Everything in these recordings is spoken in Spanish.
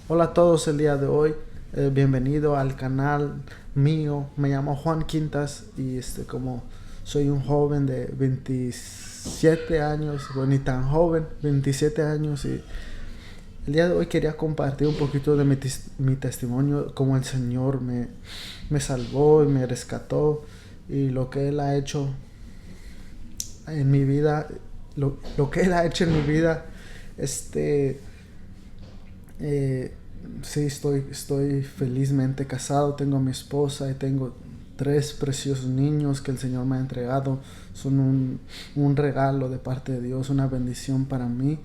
Hola a todos el día de hoy. Bienvenido al canal mío. Me llamo Juan Quintas y como soy un joven de 27 años, bueno, ni tan joven, 27 años, y el día de hoy quería compartir un poquito de mi testimonio, cómo el Señor me salvó y me rescató y lo que Él ha hecho en mi vida, lo que Él ha hecho en mi vida. este Eh, sí, estoy felizmente casado, tengo a mi esposa y tengo tres preciosos niños que el Señor me ha entregado. Son un regalo de parte de Dios, una bendición para mí.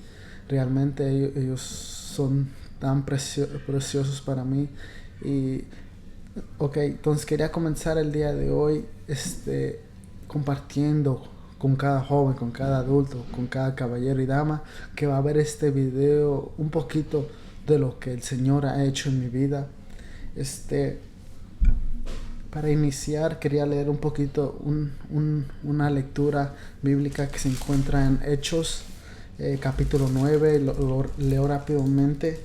Realmente ellos son tan preciosos para mí. Y, ok, entonces quería comenzar el día de hoy compartiendo con cada joven, con cada adulto, con cada caballero y dama que va a ver este video un poquito de lo que el Señor ha hecho en mi vida. Este, para iniciar quería leer un poquito una lectura bíblica que se encuentra en Hechos, capítulo 9. Lo leo rápidamente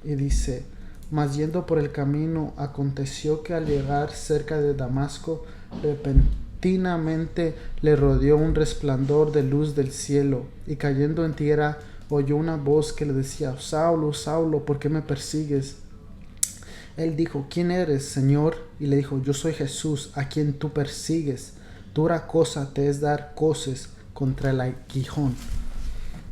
y dice: mas yendo por el camino, aconteció que al llegar cerca de Damasco, repentinamente le rodeó un resplandor de luz del cielo, y cayendo en tierra oyó una voz que le decía: Saulo, Saulo, ¿por qué me persigues? Él dijo: ¿quién eres, Señor? Y le dijo: yo soy Jesús, a quien tú persigues. Dura cosa te es dar coces contra el aguijón.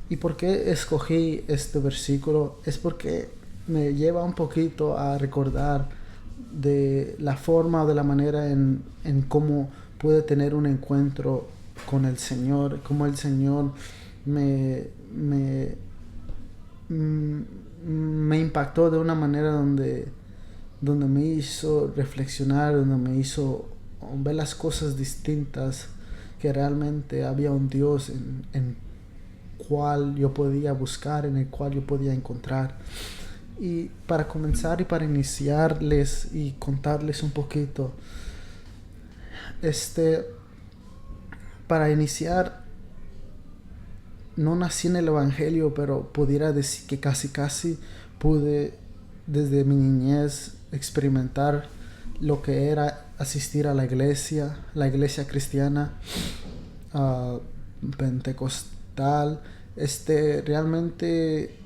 ¿Y por qué escogí este versículo? Es porque me lleva un poquito a recordar de la forma o de la manera en cómo pude tener un encuentro con el Señor, cómo el Señor me, me, me impactó de una manera donde me hizo reflexionar, donde me hizo ver las cosas distintas, que realmente había un Dios en cual yo podía buscar, en el cual yo podía encontrar. Y para comenzar y para iniciarles y contarles un poquito, este, para iniciar, no nací en el Evangelio, pero pudiera decir que casi pude desde mi niñez experimentar lo que era asistir a la iglesia cristiana, uh, pentecostal. Realmente,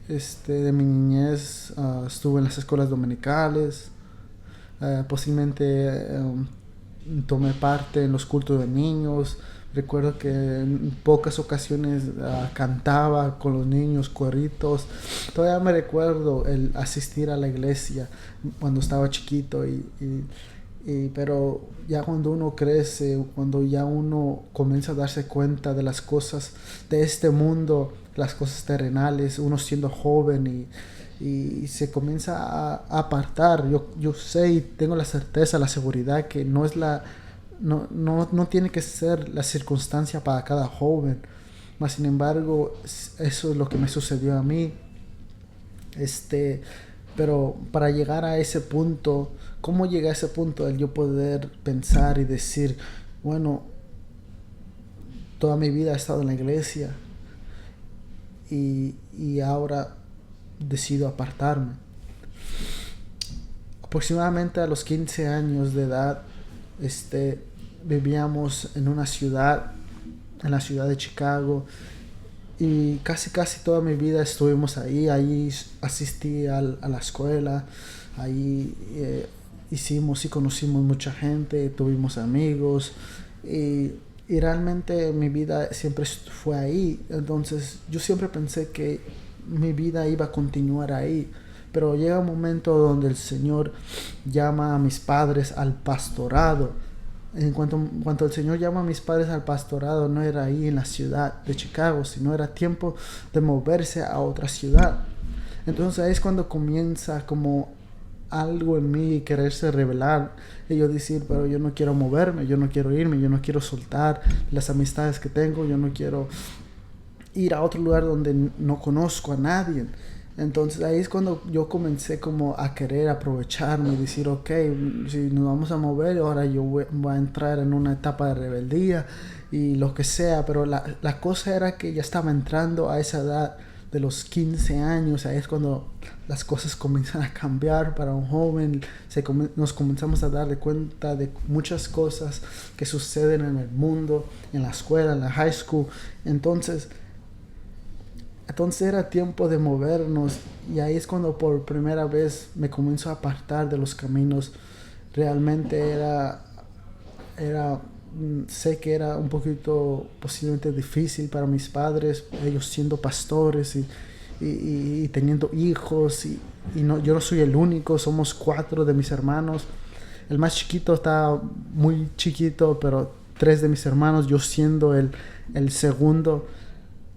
de mi niñez, estuve en las escuelas dominicales. Posiblemente tomé parte en los cultos de niños. Recuerdo que en pocas ocasiones cantaba con los niños, corritos. Todavía me recuerdo el asistir a la iglesia cuando estaba chiquito. Pero ya cuando uno crece, cuando ya uno comienza a darse cuenta de las cosas de este mundo, las cosas terrenales, uno siendo joven y se comienza a apartar. Yo sé y tengo la certeza, la seguridad que no tiene que ser la circunstancia para cada joven. Mas sin embargo, eso es lo que me sucedió a mí. Pero para llegar a ese punto, ¿cómo llegué a ese punto? El yo poder pensar y decir: bueno, toda mi vida he estado en la iglesia y ahora decido apartarme. Aproximadamente a los 15 años de edad, vivíamos en una ciudad, en la ciudad de Chicago, y casi toda mi vida estuvimos ahí asistí a la escuela, ahí hicimos y conocimos mucha gente, tuvimos amigos, y realmente mi vida siempre fue ahí. Entonces yo siempre pensé que mi vida iba a continuar ahí, pero llega un momento donde el Señor llama a mis padres al pastorado. En cuanto el Señor llama a mis padres al pastorado, no era ahí en la ciudad de Chicago, sino era tiempo de moverse a otra ciudad. Entonces ahí es cuando comienza como algo en mí quererse revelar, y yo decir: pero yo no quiero moverme, yo no quiero irme, yo no quiero soltar las amistades que tengo, yo no quiero ir a otro lugar donde no conozco a nadie. Entonces ahí es cuando yo comencé como a querer aprovecharme y decir: ok, si nos vamos a mover, ahora yo voy a entrar en una etapa de rebeldía y lo que sea. Pero la cosa era que ya estaba entrando a esa edad de los 15 años, ahí es cuando las cosas comienzan a cambiar para un joven. Nos comenzamos a dar cuenta de muchas cosas que suceden en el mundo, en la escuela, en la high school. Entonces era tiempo de movernos, y ahí es cuando por primera vez me comienzo a apartar de los caminos. Realmente sé que era un poquito posiblemente difícil para mis padres, ellos siendo pastores y teniendo hijos, y no, yo no soy el único, somos 4 de mis hermanos. El más chiquito está muy chiquito, pero 3 de mis hermanos, yo siendo el segundo.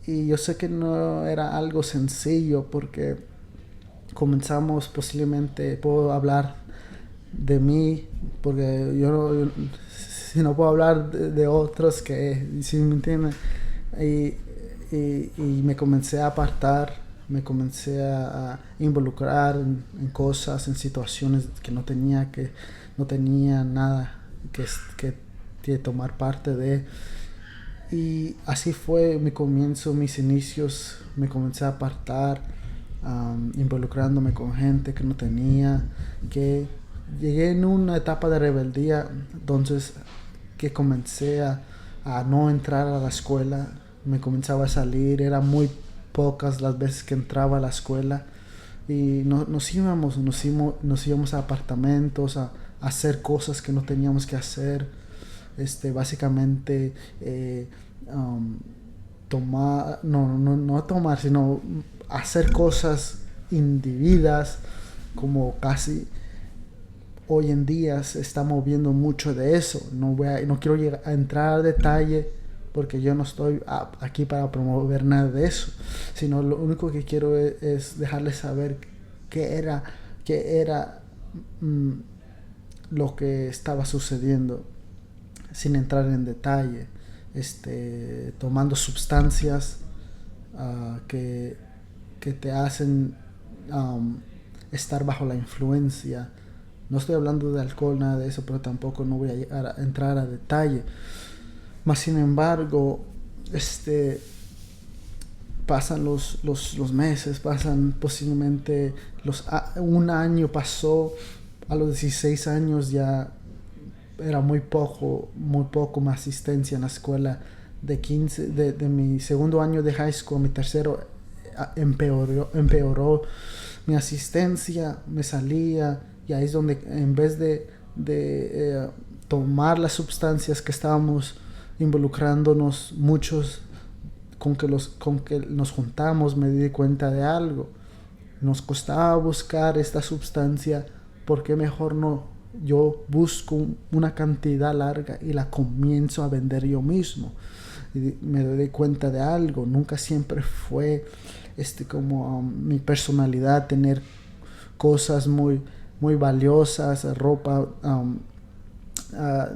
Y yo sé que no era algo sencillo, porque comenzamos, posiblemente puedo hablar de mí, porque si no puedo hablar de otros, que si me entienden. Y me comencé a apartar, me comencé a involucrar en cosas, en situaciones que no tenía nada que tomar parte de. Y así fue mi comienzo, mis inicios. Me comencé a apartar, involucrándome con gente que no tenía, que llegué en una etapa de rebeldía, entonces que comencé a no entrar a la escuela. Me comenzaba a salir, eran muy pocas las veces que entraba a la escuela, y nos íbamos a apartamentos a hacer cosas que no teníamos que hacer. Básicamente no tomar, sino hacer cosas indebidas, como casi hoy en día se está moviendo mucho de eso. No quiero llegar a entrar a detalle, porque yo no estoy aquí para promover nada de eso, sino lo único que quiero es dejarles saber qué era lo que estaba sucediendo, sin entrar en detalle. Tomando sustancias que te hacen estar bajo la influencia. No estoy hablando de alcohol, nada de eso, pero tampoco no voy a llegar a entrar a detalle. Mas sin embargo, pasan los meses, pasan posiblemente un año pasó. A los 16 años ya era muy poco mi asistencia en la escuela. De mi segundo año de high school, mi tercero, empeoró mi asistencia, me salía, y ahí es donde, en vez de tomar las sustancias que estábamos involucrándonos muchos, con que nos juntamos, me di cuenta de algo. Nos costaba buscar esta sustancia, porque mejor no yo busco una cantidad larga y la comienzo a vender yo mismo. Y me doy cuenta de algo: nunca siempre fue como mi personalidad tener cosas muy muy valiosas, ropa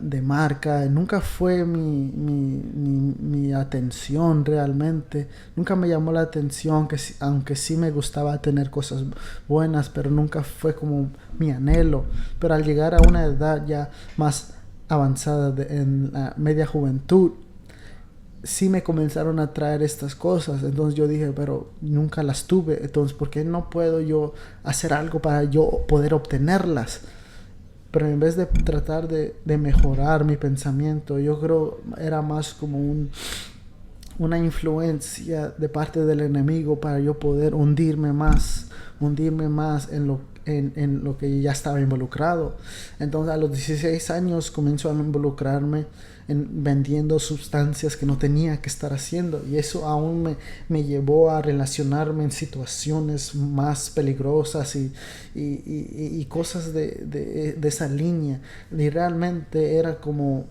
de marca. Nunca fue mi atención realmente. Nunca me llamó la atención, aunque sí me gustaba tener cosas buenas, pero nunca fue como mi anhelo. Pero al llegar a una edad ya más avanzada, en la media juventud, sí me comenzaron a traer estas cosas. Entonces yo dije, pero nunca las tuve, entonces ¿por qué no puedo yo hacer algo para yo poder obtenerlas? Pero en vez de tratar de mejorar mi pensamiento, yo creo era más como una influencia de parte del enemigo, para yo poder hundirme más en lo que ya estaba involucrado. Entonces a los 16 años comenzó a involucrarme en vendiendo sustancias que no tenía que estar haciendo, y eso aún me llevó a relacionarme en situaciones más peligrosas y cosas de esa línea. Y realmente era como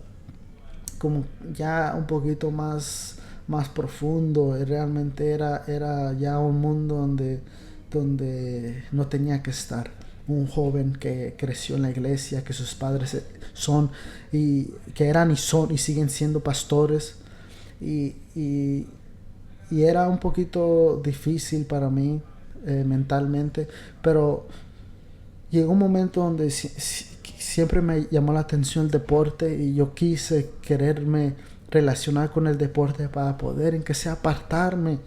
ya un poquito más profundo. Y realmente era ya un mundo donde no tenía que estar. Un joven que creció en la iglesia, que sus padres eran y siguen siendo pastores, y era un poquito difícil para mí mentalmente, pero llegó un momento donde siempre me llamó la atención el deporte, y yo quererme relacionar con el deporte para poder, en que sea, apartarme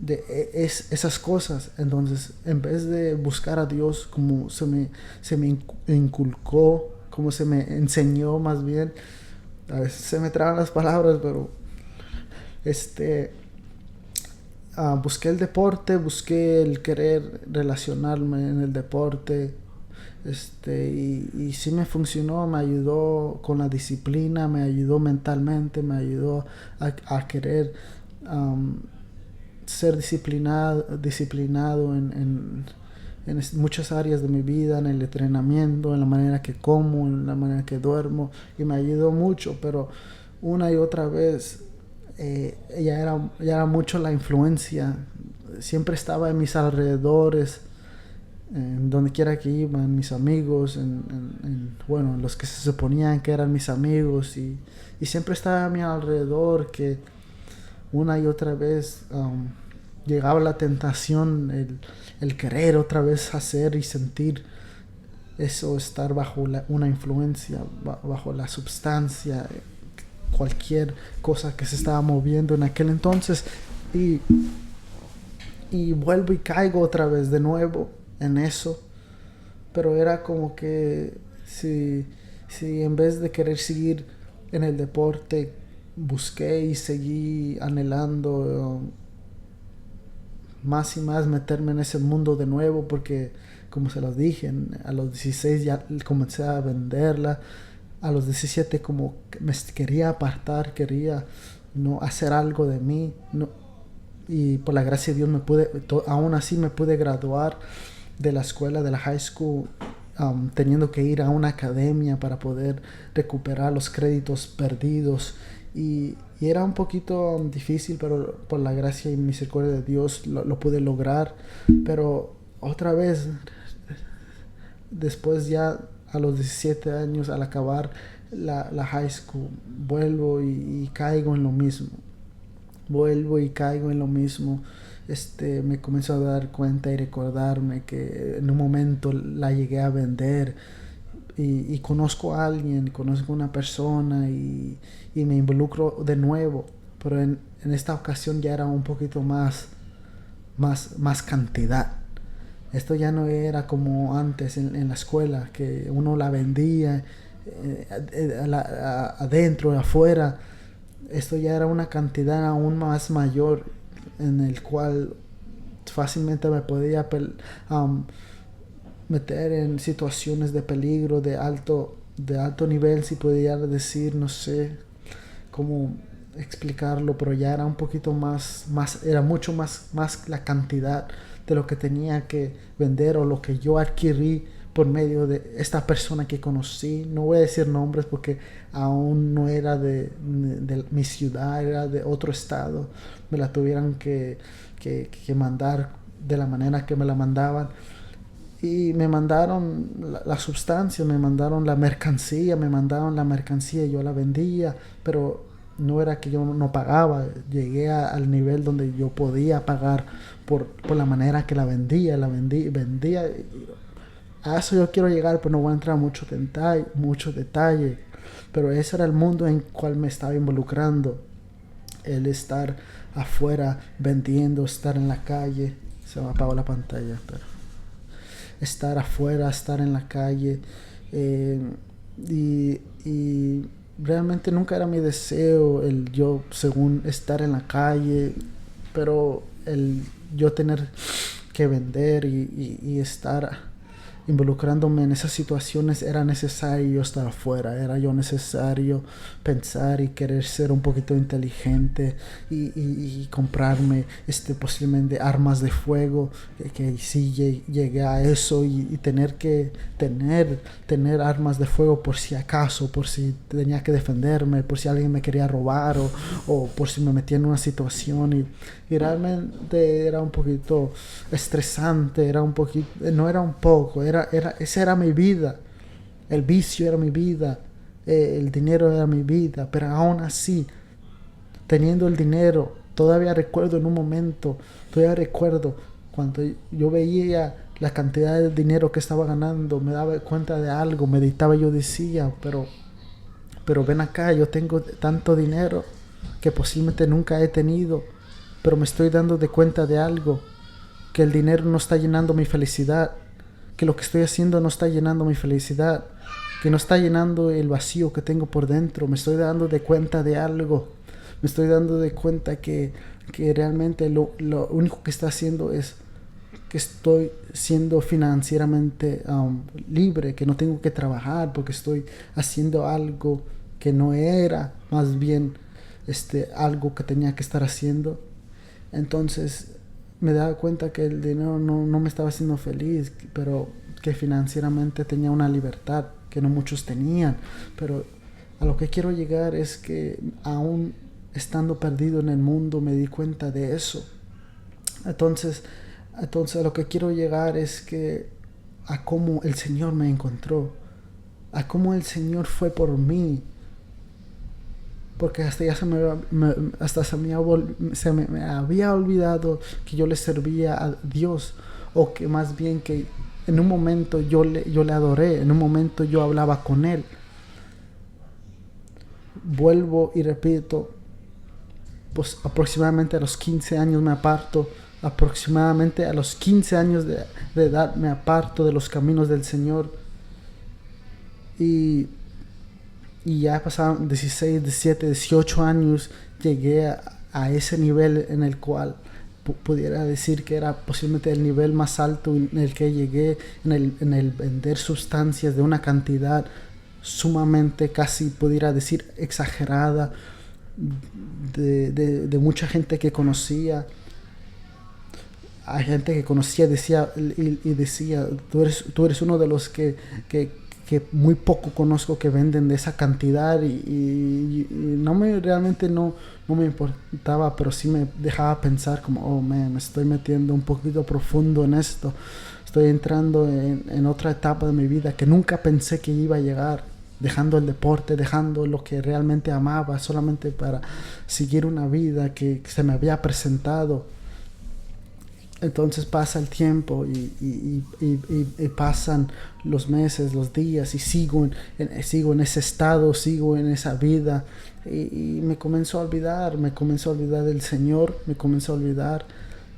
esas cosas. Entonces, en vez de buscar a Dios como se me inculcó, como se me enseñó más bien, a veces se me traban las palabras, pero este, busqué el deporte, busqué el querer relacionarme en el deporte, y sí me funcionó, me ayudó con la disciplina, me ayudó mentalmente, me ayudó a querer um, ser disciplinado en muchas áreas de mi vida, en el entrenamiento, en la manera que como, en la manera que duermo, y me ayudó mucho. Pero una y otra vez ya era mucho la influencia, siempre estaba en mis alrededores, en donde quiera que iban mis amigos, bueno, los que se suponían que eran mis amigos, y siempre estaba a mi alrededor, que una y otra vez llegaba la tentación, el querer otra vez hacer y sentir eso, estar bajo una influencia, bajo la sustancia, cualquier cosa que se estaba moviendo en aquel entonces, y, y vuelvo y caigo otra vez de nuevo en eso. Pero era como que si en vez de querer seguir en el deporte, busqué y seguí anhelando más y más meterme en ese mundo de nuevo, porque como se los dije, a los 16 ya comencé a venderla, a los 17 como me quería apartar, quería no hacer algo de mí, no, y por la gracia de Dios aún así me pude graduar de la escuela, de la high school, teniendo que ir a una academia para poder recuperar los créditos perdidos, y era un poquito difícil, pero por la gracia y misericordia de Dios lo pude lograr. Pero otra vez, después ya a los 17 años, al acabar la high school, vuelvo y caigo en lo mismo. Vuelvo y caigo en lo mismo. Me comienzo a dar cuenta y recordarme que en un momento la llegué a vender, y conozco a alguien, conozco a una persona, y me involucro de nuevo, pero en esta ocasión ya era un poquito más cantidad. Esto ya no era como antes en la escuela, que uno la vendía adentro, afuera. Esto ya era una cantidad aún más mayor, en el cual fácilmente me podía meter en situaciones de peligro de alto nivel, si podía decir, no sé cómo explicarlo, pero ya era un poquito más era mucho más la cantidad de lo que tenía que vender, o lo que yo adquirí por medio de esta persona que conocí. No voy a decir nombres porque aún no era de mi ciudad, era de otro estado. Me la tuvieron que mandar de la manera que me la mandaban, y me mandaron la sustancia, me mandaron la mercancía, y yo la vendía, pero no era que yo no pagaba. Llegué al nivel donde yo podía pagar por la manera que vendía. A eso yo quiero llegar, pero no voy a entrar mucho detalle. Pero ese era el mundo en el cual me estaba involucrando. El estar afuera vendiendo, estar en la calle. Se me apagó la pantalla, pero estar afuera, estar en la calle, y realmente nunca era mi deseo el yo, según estar en la calle, pero el yo tener que vender y estar involucrándome en esas situaciones, era necesario estar afuera, era yo necesario pensar y querer ser un poquito inteligente, y comprarme posiblemente armas de fuego, que sí llegué a eso, y tener que tener armas de fuego por si acaso, por si tenía que defenderme, por si alguien me quería robar, o por si me metía en una situación, y realmente era un poquito estresante, esa era mi vida, el vicio era mi vida, el dinero era mi vida. Pero aún así, teniendo el dinero, todavía recuerdo cuando yo veía la cantidad de dinero que estaba ganando, me daba cuenta de algo, meditaba, yo decía, pero ven acá, yo tengo tanto dinero que posiblemente nunca he tenido, pero me estoy dando de cuenta de algo, que el dinero no está llenando mi felicidad, que lo que estoy haciendo no está llenando mi felicidad, que no está llenando el vacío que tengo por dentro. Me estoy dando de cuenta de algo, me estoy dando de cuenta que realmente lo único que está haciendo es que estoy siendo financieramente libre, que no tengo que trabajar porque estoy haciendo algo que no era, más bien algo que tenía que estar haciendo. Entonces me daba cuenta que el dinero no me estaba haciendo feliz, pero que financieramente tenía una libertad que no muchos tenían. Pero a lo que quiero llegar es que aún estando perdido en el mundo me di cuenta de eso. Entonces a lo que quiero llegar es que a cómo el Señor me encontró, a cómo el Señor fue por mí, porque hasta ya me había olvidado que yo le servía a Dios, o que más bien que en un momento yo le adoré, en un momento yo hablaba con Él. Vuelvo y repito, pues aproximadamente a los 15 años me aparto, aproximadamente a los 15 años de edad me aparto de los caminos del Señor, y ya pasaron 16, 17, 18 años, llegué a ese nivel en el cual pudiera decir que era posiblemente el nivel más alto en el que llegué, en el vender sustancias de una cantidad sumamente, casi pudiera decir exagerada, de mucha gente que conocía. Hay gente que conocía decía, y decía, tú eres uno de los que muy poco conozco que venden de esa cantidad, y realmente no me importaba, pero sí me dejaba pensar como, oh man, me estoy metiendo un poquito profundo en esto, estoy entrando en otra etapa de mi vida que nunca pensé que iba a llegar, dejando el deporte, dejando lo que realmente amaba solamente para seguir una vida que se me había presentado. Entonces pasa el tiempo y pasan los meses, los días, y sigo en ese estado, sigo en esa vida, y me comenzó a olvidar del Señor, me comenzó a olvidar,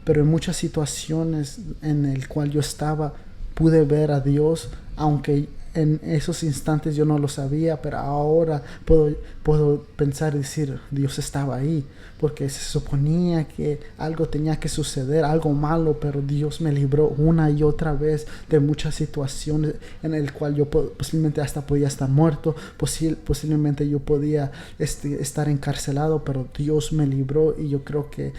pero en muchas situaciones en el cual yo estaba pude ver a Dios, aunque en esos instantes yo no lo sabía, pero ahora puedo pensar y decir, Dios estaba ahí, porque se suponía que algo tenía que suceder, algo malo, pero Dios me libró una y otra vez de muchas situaciones en el cual yo posiblemente hasta podía estar muerto, posiblemente yo podía estar encarcelado, pero Dios me libró. Y yo creo que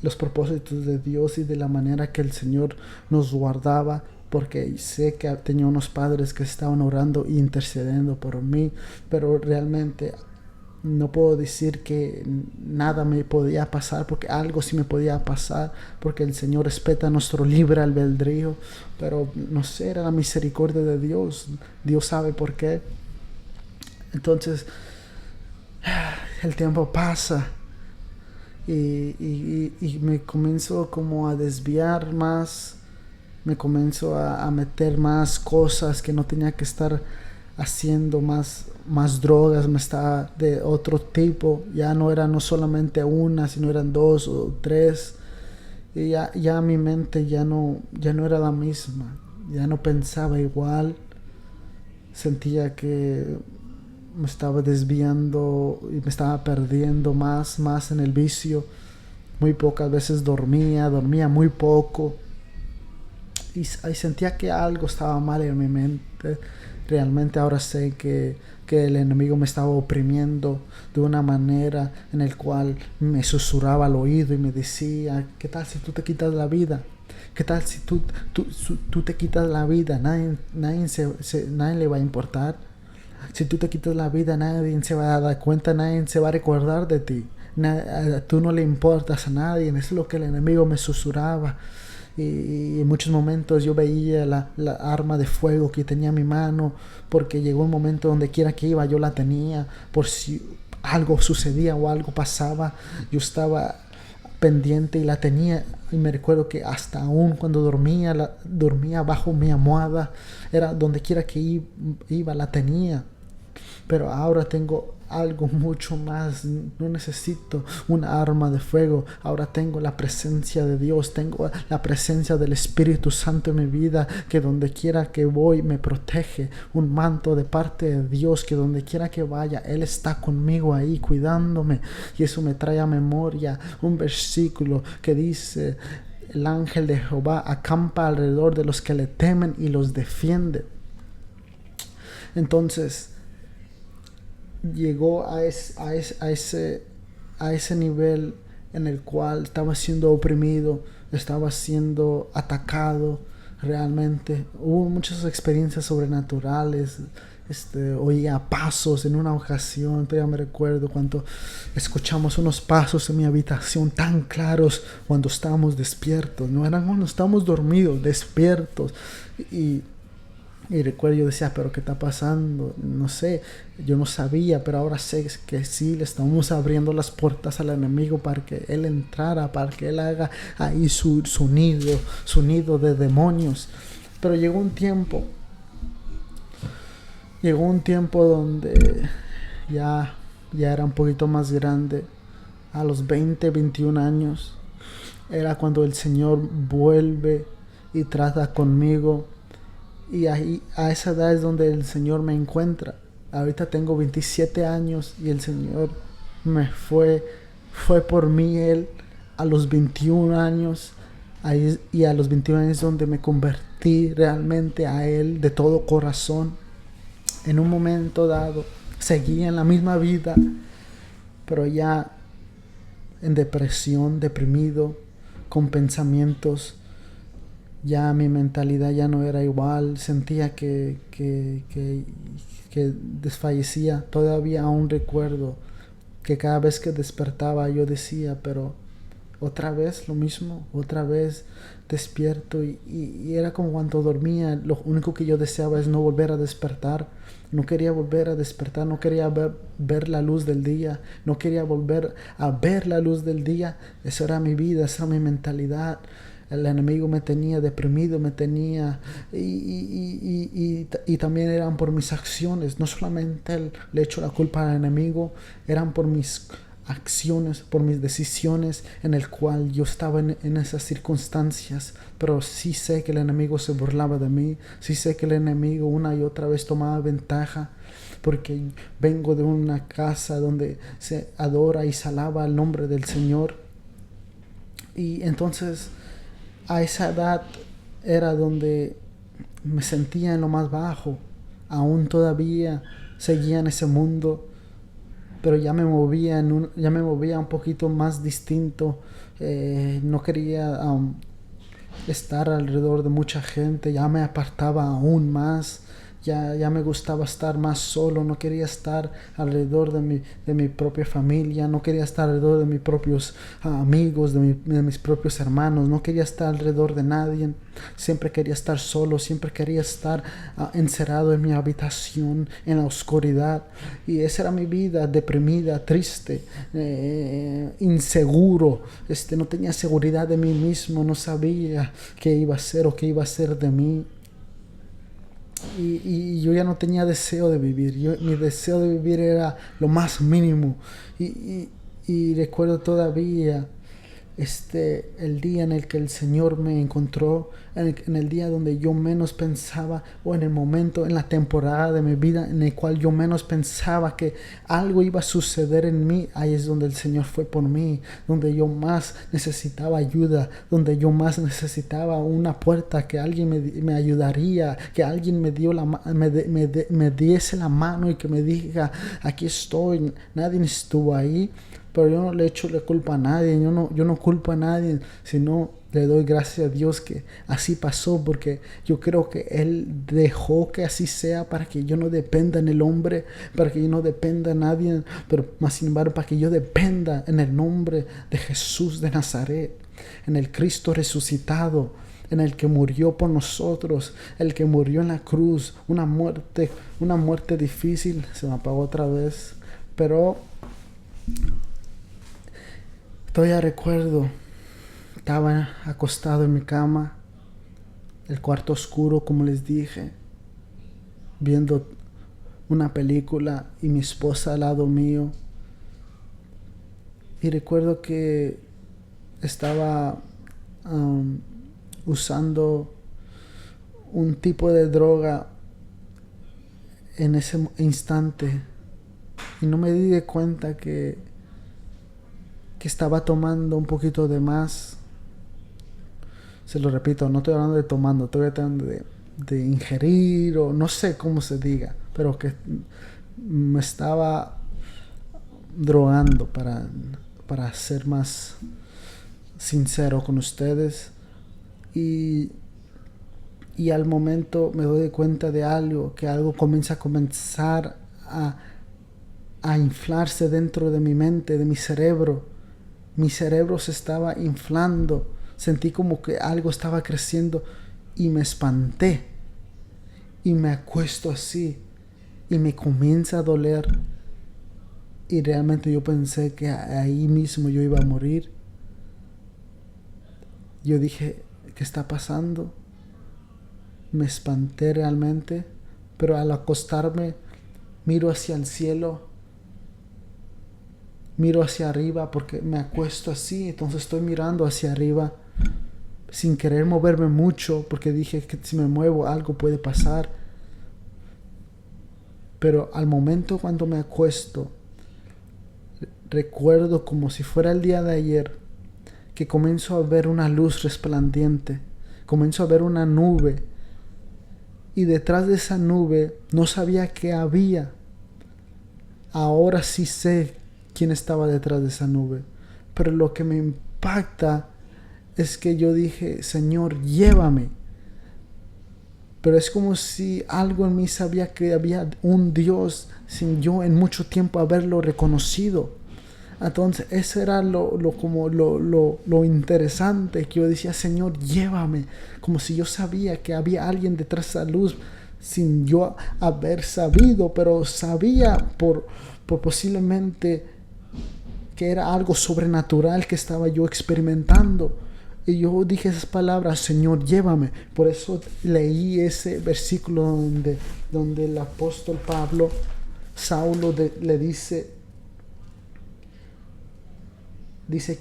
los propósitos de Dios y de la manera que el Señor nos guardaba, porque sé que tenía unos padres que estaban orando e intercediendo por mí, pero realmente no puedo decir que nada me podía pasar, porque algo sí me podía pasar, porque el Señor respeta nuestro libre albedrío, pero no sé, era la misericordia de Dios. Dios sabe por qué. Entonces el tiempo pasa y me comienzo como a desviar más, me comienzo a meter más cosas que no tenía que estar haciendo, más drogas, me estaba de otro tipo, ya no solamente una, sino eran 2 o 3, y ya mi mente ya no era la misma, ya no pensaba igual, sentía que me estaba desviando y me estaba perdiendo más en el vicio. Muy pocas veces dormía muy poco, y sentía que algo estaba mal en mi mente. Realmente ahora sé que el enemigo me estaba oprimiendo de una manera en el cual me susurraba al oído y me decía, ¿qué tal si tú te quitas la vida? ¿Qué tal si tú te quitas la vida? Nadie le va a importar. Si tú te quitas la vida, nadie se va a dar cuenta, nadie se va a recordar de ti. Tú no le importas a nadie. Eso es lo que el enemigo me susurraba. Y en muchos momentos yo veía la arma de fuego que tenía en mi mano, porque llegó un momento donde quiera que iba yo la tenía, por si algo sucedía o algo pasaba, yo estaba pendiente y la tenía. Y me recuerdo que hasta aún cuando dormía bajo mi almohada, era donde quiera que iba la tenía. pero ahora tengo algo mucho más. No necesito un arma de fuego. Ahora tengo la presencia de Dios, tengo la presencia del Espíritu Santo en mi vida, que donde quiera que voy me protege. Un manto de parte de Dios, que donde quiera que vaya Él está conmigo ahí cuidándome. Y eso me trae a memoria un versículo que dice: el ángel de Jehová acampa alrededor de los que le temen y los defiende. Entonces llegó a ese nivel en el cual estaba siendo oprimido, estaba siendo atacado realmente. Hubo muchas experiencias sobrenaturales. Oía pasos en una ocasión, todavía me recuerdo cuando escuchamos unos pasos en mi habitación tan claros cuando estábamos despiertos, no eran cuando estábamos dormidos, despiertos. Y recuerdo, yo decía, pero ¿qué está pasando? No sé, yo no sabía, pero ahora sé que sí, le estamos abriendo las puertas al enemigo para que él entrara, para que él haga ahí su nido de demonios. Pero llegó un tiempo donde ya era un poquito más grande, a los 20, 21 años, era cuando el Señor vuelve y trata conmigo. Y ahí, a esa edad es donde el Señor me encuentra. Ahorita tengo 27 años y el Señor fue por mí Él a los 21 años. Y a los 21 años es donde me convertí realmente a Él de todo corazón. En un momento dado seguía en la misma vida, pero ya en depresión, deprimido, con pensamientos. Ya mi mentalidad ya no era igual, sentía que desfallecía. Todavía aún recuerdo que cada vez que despertaba yo decía, pero otra vez lo mismo, otra vez despierto. Y era como cuando dormía, lo único que yo deseaba es no volver a despertar. No quería volver a despertar, no quería ver la luz del día, no quería volver a ver la luz del día. Eso era mi vida, esa era mi mentalidad. El enemigo me tenía deprimido, me tenía... Y también eran por mis acciones. No solamente le echo la culpa al enemigo, eran por mis acciones, por mis decisiones en el cual yo estaba en esas circunstancias. Pero sí sé que el enemigo se burlaba de mí, sí sé que el enemigo una y otra vez tomaba ventaja, porque vengo de una casa donde se adora y se alaba el nombre del Señor. Y entonces a esa edad era donde me sentía en lo más bajo. Aún todavía seguía en ese mundo, pero ya me movía un poquito más distinto. No quería estar alrededor de mucha gente, ya me apartaba aún más. Ya me gustaba estar más solo, no quería estar alrededor de mi propia familia, no quería estar alrededor de mis propios amigos, de mis propios hermanos, no quería estar alrededor de nadie. Siempre quería estar solo, siempre quería estar encerrado en mi habitación, en la oscuridad. Y esa era mi vida, deprimida, triste, inseguro. No tenía seguridad de mí mismo, no sabía qué iba a hacer o qué iba a hacer de mí. Y yo ya no tenía deseo de vivir. Mi deseo de vivir era lo más mínimo. Y recuerdo todavía el día en el que el Señor me encontró, en el día donde yo menos pensaba, o en el momento, en la temporada de mi vida en el cual yo menos pensaba que algo iba a suceder en mí. Ahí es donde el Señor fue por mí, donde yo más necesitaba ayuda, donde yo más necesitaba una puerta, que alguien me ayudaría, que alguien me diese la mano y que me diga, aquí estoy. Nadie estuvo ahí. Pero yo no le echo la culpa a nadie, yo no culpo a nadie, sino le doy gracias a Dios que así pasó, porque yo creo que Él dejó que así sea para que yo no dependa en el hombre, para que yo no dependa en nadie, pero más sin embargo para que yo dependa en el nombre de Jesús de Nazaret, en el Cristo resucitado, en el que murió por nosotros, el que murió en la cruz, una muerte difícil. Se me apagó otra vez, pero todavía recuerdo, estaba acostado en mi cama, el cuarto oscuro, como les dije, viendo una película y mi esposa al lado mío. Y recuerdo que estaba usando un tipo de droga en ese instante y no me di de cuenta que estaba tomando un poquito de más. Se lo repito, no estoy hablando de tomando, estoy tratando de ingerir o no sé cómo se diga, pero que me estaba drogando para ser más sincero con ustedes. Y al momento me doy cuenta de algo, que algo comienza a comenzar a inflarse dentro de mi mente, de mi cerebro. Mi cerebro se estaba inflando, sentí como que algo estaba creciendo y me espanté. Y me acuesto así y me comienza a doler. Y realmente yo pensé que ahí mismo yo iba a morir. Yo dije, ¿qué está pasando? Me espanté realmente, pero al acostarme miro hacia el cielo, miro hacia arriba porque me acuesto así, entonces estoy mirando hacia arriba sin querer moverme mucho porque dije que si me muevo algo puede pasar. Pero al momento cuando me acuesto, recuerdo como si fuera el día de ayer que comienzo a ver una luz resplandeciente, comienzo a ver una nube y detrás de esa nube no sabía qué había. Ahora sí sé quién estaba detrás de esa nube, pero lo que me impacta es que yo dije, Señor, llévame. Pero es como si algo en mí sabía que había un Dios sin yo en mucho tiempo haberlo reconocido. Entonces eso era lo interesante, que yo decía, Señor, llévame, como si yo sabía que había alguien detrás de esa luz sin yo haber sabido, pero sabía por posiblemente que era algo sobrenatural que estaba yo experimentando. Y yo dije esas palabras, Señor, llévame. Por eso leí ese versículo donde el apóstol Pablo, Saulo le dice,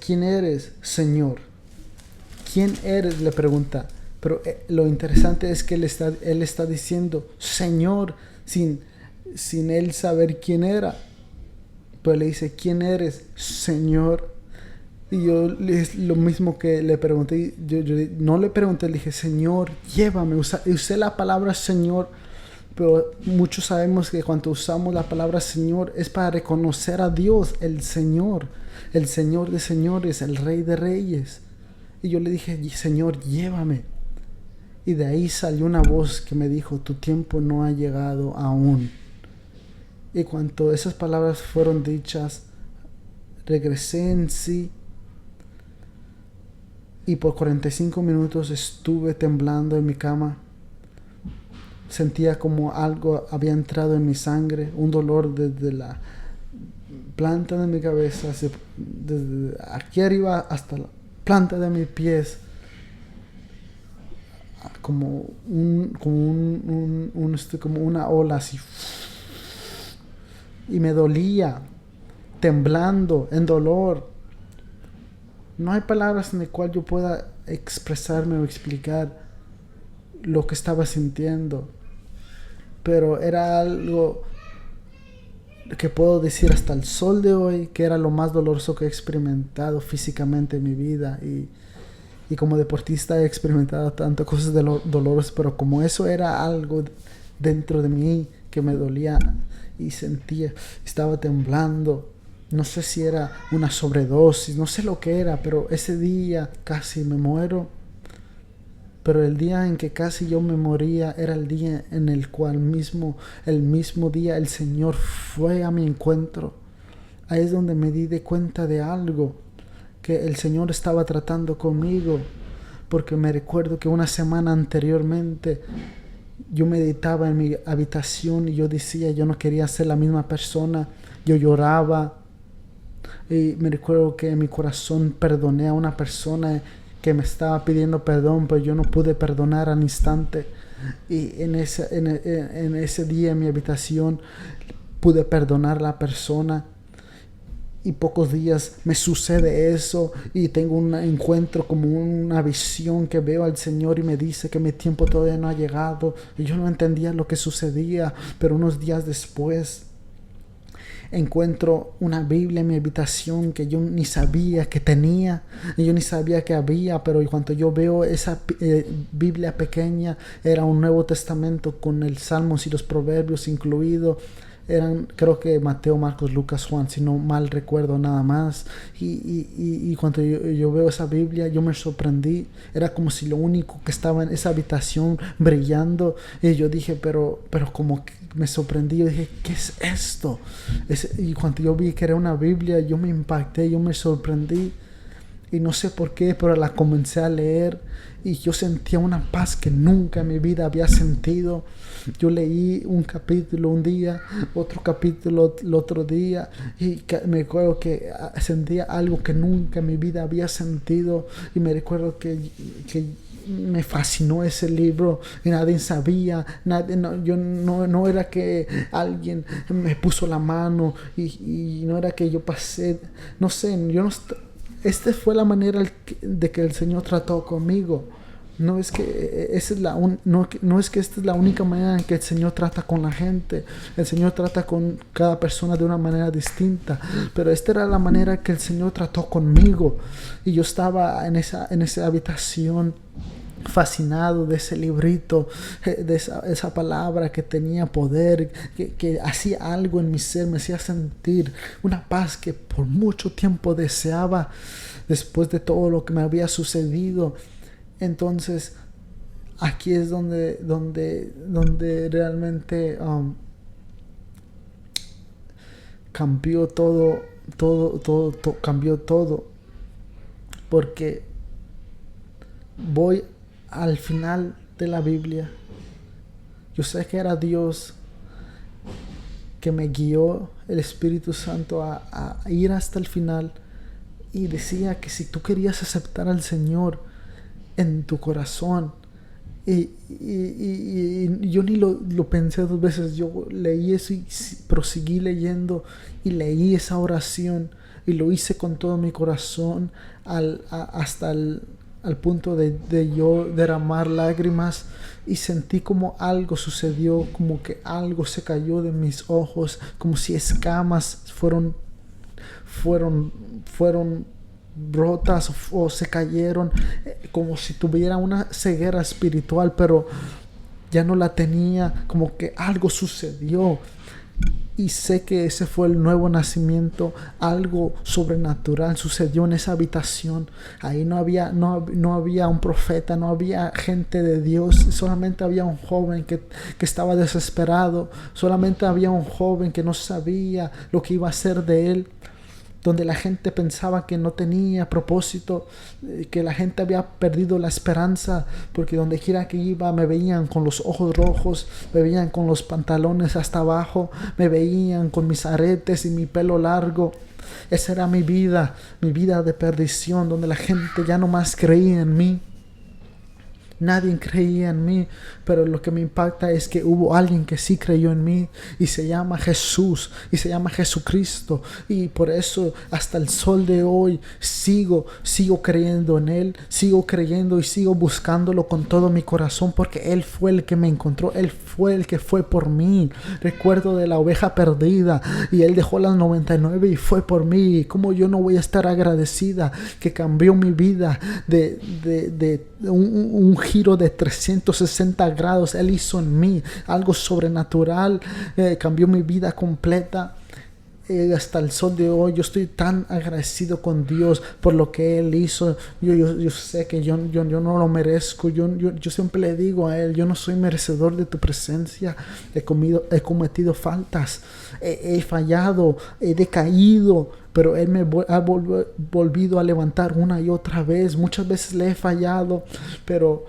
¿quién eres, Señor? ¿Quién eres? Le pregunta. Pero lo interesante es que él está diciendo, Señor, sin él saber quién era. Pero le dice, ¿quién eres, Señor? Y yo lo mismo que le pregunté, yo no le pregunté, le dije, Señor, llévame. Usé la palabra Señor, pero muchos sabemos que cuando usamos la palabra Señor es para reconocer a Dios, el Señor de señores, el Rey de reyes. Y yo le dije, Señor, llévame. Y de ahí salió una voz que me dijo, tu tiempo no ha llegado aún. Y cuando esas palabras fueron dichas, regresé en sí. Y por 45 minutos estuve temblando en mi cama. Sentía como algo había entrado en mi sangre, un dolor desde la planta de mi cabeza, desde aquí arriba hasta la planta de mis pies, como una ola así. Y me dolía, temblando, en dolor. No hay palabras en las cuales yo pueda expresarme o explicar lo que estaba sintiendo. Pero era algo que puedo decir hasta el sol de hoy que era lo más doloroso que he experimentado físicamente en mi vida. Y como deportista he experimentado tantas cosas dolorosas, pero como eso era algo dentro de mí que me dolía y sentía, estaba temblando. No sé si era una sobredosis, no sé lo que era, pero ese día casi me muero. Pero el día en que casi yo me moría era el día en el cual el mismo día el Señor fue a mi encuentro. Ahí es donde me di de cuenta de algo, que el Señor estaba tratando conmigo. Porque me recuerdo que una semana anteriormente yo meditaba en mi habitación y yo decía, yo no quería ser la misma persona. Yo lloraba. Y me recuerdo que en mi corazón perdoné a una persona que me estaba pidiendo perdón, pero yo no pude perdonar al instante. Y en ese día en mi habitación pude perdonar a la persona. Y pocos días me sucede eso y tengo un encuentro, como una visión, que veo al Señor y me dice que mi tiempo todavía no ha llegado. Y yo no entendía lo que sucedía, pero unos días después encuentro una Biblia en mi habitación que yo ni sabía que tenía, y yo ni sabía que había, pero cuando yo veo esa Biblia pequeña, era un Nuevo Testamento con el Salmos y los Proverbios incluidos. Eran, creo que Mateo, Marcos, Lucas, Juan, si no mal recuerdo nada más. Y cuando yo veo esa Biblia, yo me sorprendí. Era como si lo único que estaba en esa habitación brillando. Y yo dije, pero como que me sorprendí. Yo dije, ¿qué es esto? Y cuando yo vi que era una Biblia, yo me impacté, yo me sorprendí. Y no sé por qué, pero la comencé a leer y yo sentía una paz que nunca en mi vida había sentido. Yo leí un capítulo un día, otro capítulo el otro día, y me acuerdo que sentía algo que nunca en mi vida había sentido. Y me recuerdo que me fascinó ese libro y nadie sabía, yo no era que alguien me puso la mano y no era que yo pasé, no sé, yo no. Esta fue la manera de que el Señor trató conmigo. No es que no es que esta es la única manera en que el Señor trata con la gente. El Señor trata con cada persona de una manera distinta. Pero esta era la manera que el Señor trató conmigo. Y yo estaba en esa habitación fascinado de ese librito, de esa palabra que tenía poder, que hacía algo en mi ser, me hacía sentir una paz que por mucho tiempo deseaba después de todo lo que me había sucedido. Entonces aquí es donde realmente cambió todo, cambió todo, porque voy al final de la Biblia. Yo sé que era Dios que me guió, el Espíritu Santo, a ir hasta el final, y decía que si tú querías aceptar al Señor en tu corazón, y yo ni lo pensé dos veces, yo leí eso y proseguí leyendo y leí esa oración y lo hice con todo mi corazón hasta al punto de yo derramar lágrimas, y sentí como algo sucedió, como que algo se cayó de mis ojos, como si escamas fueron brotas o se cayeron, como si tuviera una ceguera espiritual, pero ya no la tenía, como que algo sucedió. Y sé que ese fue el nuevo nacimiento, algo sobrenatural sucedió en esa habitación. Ahí no había un profeta, no había gente de Dios, solamente había un joven que estaba desesperado, solamente había un joven que no sabía lo que iba a hacer de él, donde la gente pensaba que no tenía propósito, que la gente había perdido la esperanza, porque donde quiera que iba me veían con los ojos rojos, me veían con los pantalones hasta abajo, me veían con mis aretes y mi pelo largo. Esa era mi vida de perdición, donde la gente ya no más creía en mí. Nadie creía en mí, pero lo que me impacta es que hubo alguien que sí creyó en mí, y se llama Jesús, y se llama Jesucristo, y por eso hasta el sol de hoy sigo creyendo en Él, sigo creyendo y sigo buscándolo con todo mi corazón, porque Él fue el que me encontró, Él fue el que fue por mí. Recuerdo de la oveja perdida, y Él dejó las 99 y fue por mí. ¿Cómo yo no voy a estar agradecida que cambió mi vida de un giro de 360 grados? Él hizo en mí algo sobrenatural, cambió mi vida completa. Hasta el sol de hoy yo estoy tan agradecido con Dios por lo que Él hizo. Yo sé que yo no lo merezco. Yo siempre le digo a Él, yo no soy merecedor de tu presencia. He cometido faltas, he fallado, he decaído, pero Él me ha volvido a levantar una y otra vez. Muchas veces le he fallado, pero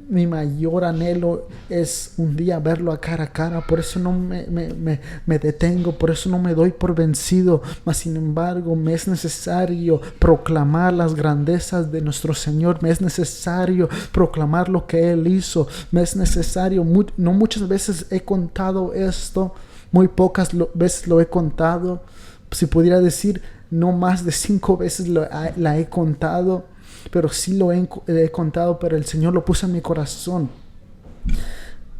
mi mayor anhelo es un día verlo a cara. Por eso no me detengo, por eso no me doy por vencido. Mas sin embargo, me es necesario proclamar las grandezas de nuestro Señor. Me es necesario proclamar lo que Él hizo. Me es necesario, no muchas veces he contado esto, muy pocas veces lo he contado. Si pudiera decir, no más de 5 veces la he contado, pero sí lo he contado, pero el Señor lo puso en mi corazón.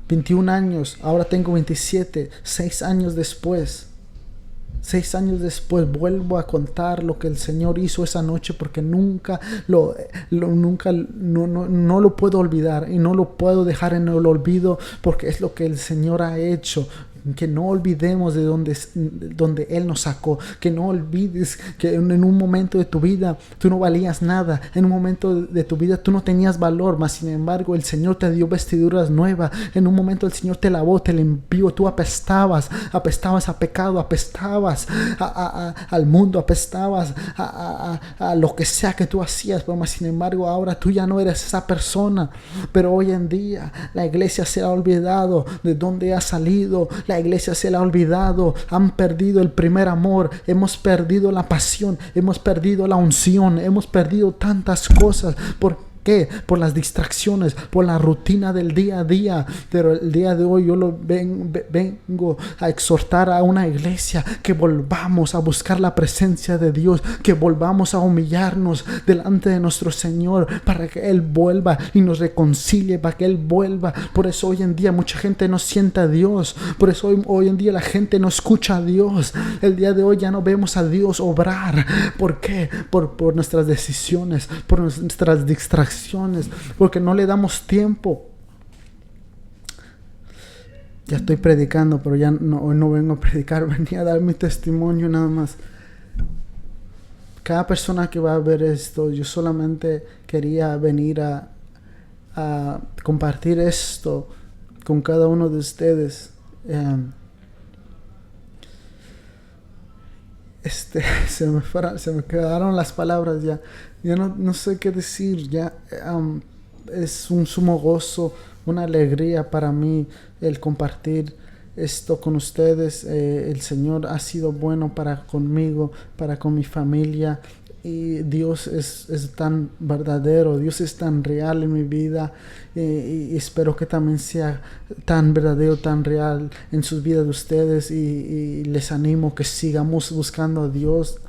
21 años, ahora tengo 27, 6 años después. 6 años después vuelvo a contar lo que el Señor hizo esa noche, porque nunca no lo puedo olvidar y no lo puedo dejar en el olvido, porque es lo que el Señor ha hecho. Que no olvidemos de donde Él nos sacó. Que no olvides que en un momento de tu vida tú no valías nada. En un momento de tu vida tú no tenías valor, mas sin embargo el Señor te dio vestiduras nuevas. En un momento el Señor te lavó, te limpió. Tú apestabas a pecado, apestabas al mundo, apestabas a lo que sea que tú hacías. Pero mas sin embargo ahora tú ya no eres esa persona. Pero hoy en día la iglesia se ha olvidado de dónde ha salido. La iglesia se la ha olvidado, han perdido el primer amor, hemos perdido la pasión, hemos perdido la unción, hemos perdido tantas cosas. ¿Por qué? Por las distracciones, por la rutina del día a día. Pero el día de hoy yo vengo a exhortar a una iglesia que volvamos a buscar la presencia de Dios, que volvamos a humillarnos delante de nuestro Señor para que Él vuelva y nos reconcilie, para que Él vuelva. Por eso hoy en día mucha gente no siente a Dios, por eso hoy en día la gente no escucha a Dios. El día de hoy ya no vemos a Dios obrar. ¿Por qué? Por nuestras decisiones, por nuestras distracciones, porque no le damos tiempo. Ya estoy predicando, pero ya hoy no vengo a predicar, venía a dar mi testimonio nada más. Cada persona que va a ver esto, yo solamente quería venir a compartir esto con cada uno de ustedes. Se me quedaron las palabras ya no sé qué decir. Es un sumo gozo, una alegría para mí el compartir esto con ustedes. El Señor ha sido bueno conmigo, con mi familia, y Dios es tan verdadero, Dios es tan real en mi vida, y espero que también sea tan verdadero, tan real en sus vidas de ustedes, y les animo que sigamos buscando a Dios,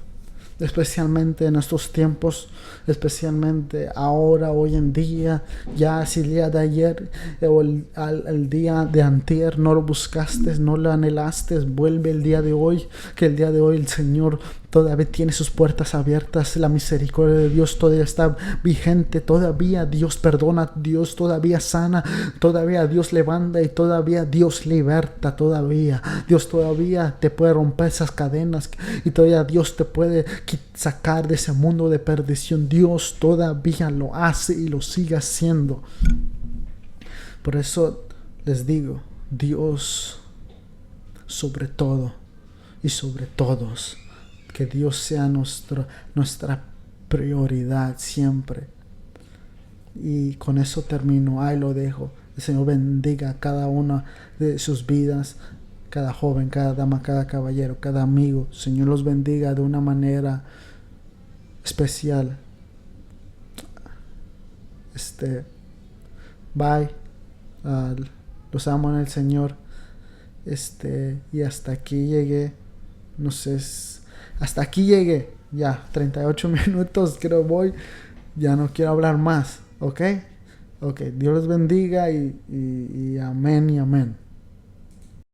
especialmente en estos tiempos, especialmente ahora, hoy en día. Ya si el día de ayer o el día de antier no lo buscaste, no lo anhelaste, vuelve el día de hoy, que el día de hoy el Señor todavía tiene sus puertas abiertas. La misericordia de Dios todavía está vigente, todavía Dios perdona, Dios todavía sana, todavía Dios levanta y todavía Dios liberta. Todavía Dios todavía te puede romper esas cadenas y todavía Dios te puede sacar de ese mundo de perdición. Dios todavía lo hace y lo sigue haciendo. Por eso les digo, Dios sobre todo y sobre todos. Que Dios sea nuestra prioridad siempre. Y con eso termino. Ahí lo dejo. El Señor bendiga a cada una de sus vidas. Cada joven, cada dama, cada caballero, cada amigo. El Señor los bendiga de una manera especial. Bye. Los amo en el Señor. Y hasta aquí llegué. No sé. Hasta aquí llegué. Ya, 38 minutos creo voy. Ya no quiero hablar más. ¿Ok? Dios los bendiga y amén y amén.